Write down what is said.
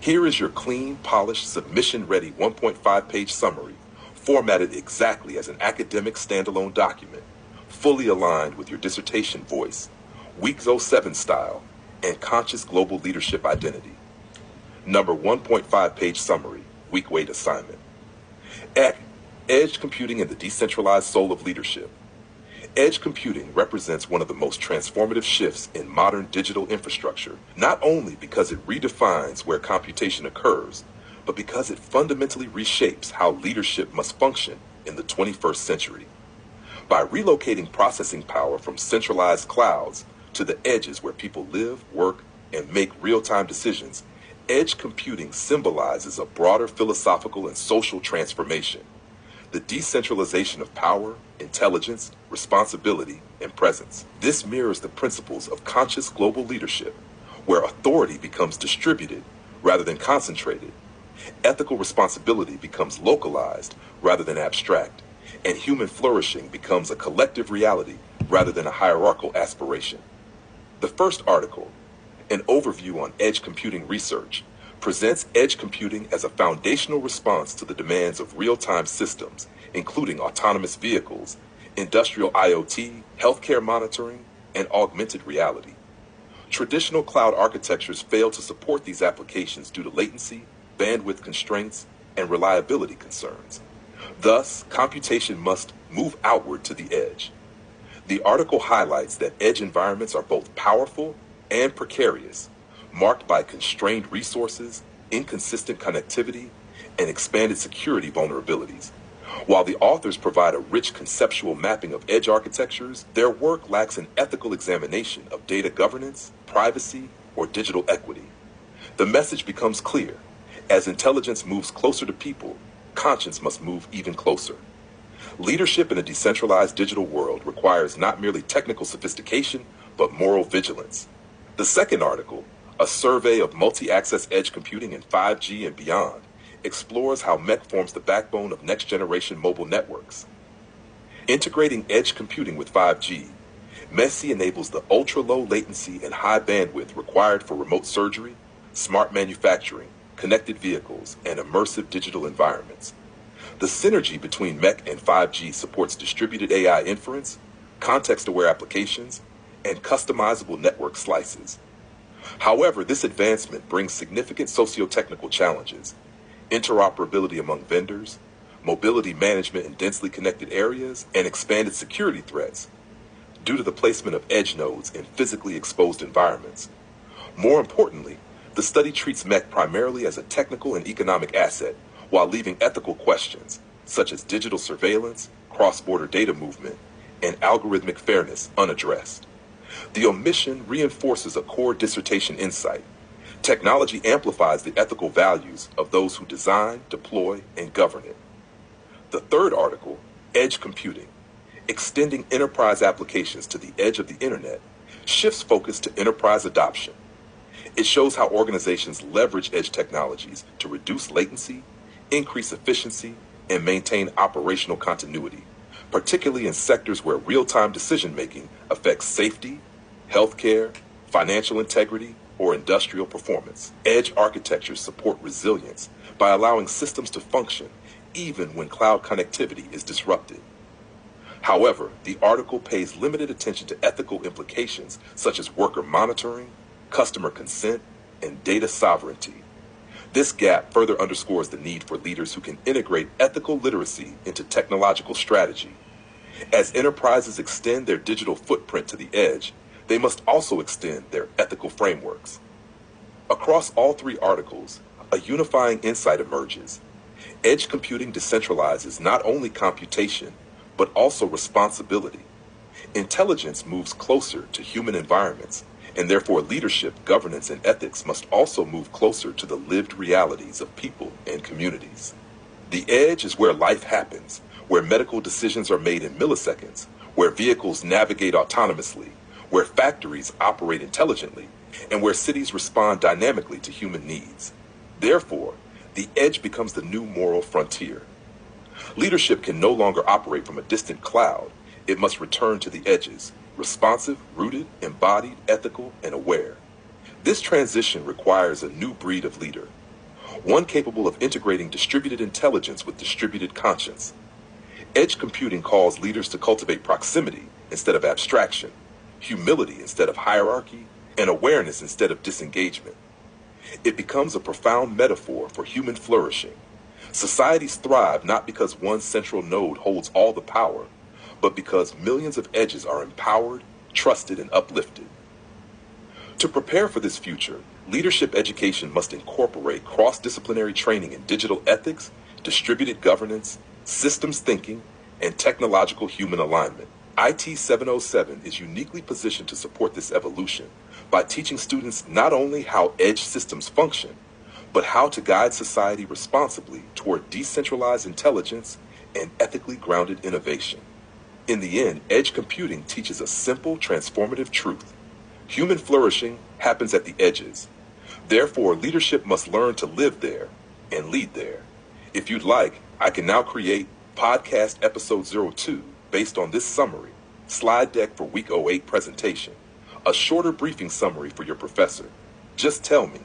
Here is your clean, polished, submission-ready 1.5-page summary, formatted exactly as an academic standalone document, fully aligned with your dissertation voice, Week 07 style, and conscious global leadership identity. Number 1.5-page summary, week weight assignment. Edge computing and the decentralized soul of leadership. Edge computing represents one of the most transformative shifts in modern digital infrastructure, not only because it redefines where computation occurs, but because it fundamentally reshapes how leadership must function in the 21st century. By relocating processing power from centralized clouds to the edges where people live, work, and make real-time decisions, edge computing symbolizes a broader philosophical and social transformation. The decentralization of power, intelligence, responsibility, and presence. This mirrors the principles of conscious global leadership, where authority becomes distributed rather than concentrated, ethical responsibility becomes localized rather than abstract, and human flourishing becomes a collective reality rather than a hierarchical aspiration. The first article, an overview on edge computing research, presents edge computing as a foundational response to the demands of real-time systems, including autonomous vehicles, industrial IoT, healthcare monitoring, and augmented reality. Traditional cloud architectures fail to support these applications due to latency, bandwidth constraints, and reliability concerns. Thus, computation must move outward to the edge. The article highlights that edge environments are both powerful and precarious, marked by constrained resources, inconsistent connectivity, and expanded security vulnerabilities. While the authors provide a rich conceptual mapping of edge architectures, their work lacks an ethical examination of data governance, privacy, or digital equity. The message becomes clear. As intelligence moves closer to people, conscience must move even closer. Leadership in a decentralized digital world requires not merely technical sophistication, but moral vigilance. The second article, a survey of multi-access edge computing in 5G and beyond, explores how MEC forms the backbone of next-generation mobile networks. Integrating edge computing with 5G, MESI enables the ultra-low latency and high bandwidth required for remote surgery, smart manufacturing, connected vehicles, and immersive digital environments. The synergy between MEC and 5G supports distributed AI inference, context-aware applications, and customizable network slices. However, this advancement brings significant socio-technical challenges: interoperability among vendors, mobility management in densely connected areas, and expanded security threats due to the placement of edge nodes in physically exposed environments. More importantly, the study treats MEC primarily as a technical and economic asset while leaving ethical questions such as digital surveillance, cross-border data movement, and algorithmic fairness unaddressed. The omission reinforces a core dissertation insight. Technology amplifies the ethical values of those who design, deploy, and govern it. The third article, Edge Computing, Extending Enterprise Applications to the Edge of the Internet, shifts focus to enterprise adoption. It shows how organizations leverage edge technologies to reduce latency, increase efficiency, and maintain operational continuity, particularly in sectors where real-time decision-making affects safety, healthcare, financial integrity, or industrial performance. Edge architectures support resilience by allowing systems to function even when cloud connectivity is disrupted. However, the article pays limited attention to ethical implications such as worker monitoring, customer consent, and data sovereignty. This gap further underscores the need for leaders who can integrate ethical literacy into technological strategy. As enterprises extend their digital footprint to the edge, they must also extend their ethical frameworks. Across all three articles, a unifying insight emerges. Edge computing decentralizes not only computation, but also responsibility. Intelligence moves closer to human environments, and therefore leadership, governance, and ethics must also move closer to the lived realities of people and communities. The edge is where life happens, where medical decisions are made in milliseconds, where vehicles navigate autonomously, where factories operate intelligently, and where cities respond dynamically to human needs. Therefore, the edge becomes the new moral frontier. Leadership can no longer operate from a distant cloud. It must return to the edges, responsive, rooted, embodied, ethical, and aware. This transition requires a new breed of leader, one capable of integrating distributed intelligence with distributed conscience. Edge computing calls leaders to cultivate proximity instead of abstraction, humility instead of hierarchy, and awareness instead of disengagement. It becomes a profound metaphor for human flourishing. Societies thrive not because one central node holds all the power, but because millions of edges are empowered, trusted, and uplifted. To prepare for this future, leadership education must incorporate cross-disciplinary training in digital ethics, distributed governance, systems thinking, and technological human alignment. IT 707 is uniquely positioned to support this evolution by teaching students not only how edge systems function, but how to guide society responsibly toward decentralized intelligence and ethically grounded innovation. In the end, edge computing teaches a simple, transformative truth. Human flourishing happens at the edges. Therefore, leadership must learn to live there and lead there. If you'd like, I can now create podcast episode 02 based on this summary, slide deck for week 08 presentation, a shorter briefing summary for your professor. Just tell me,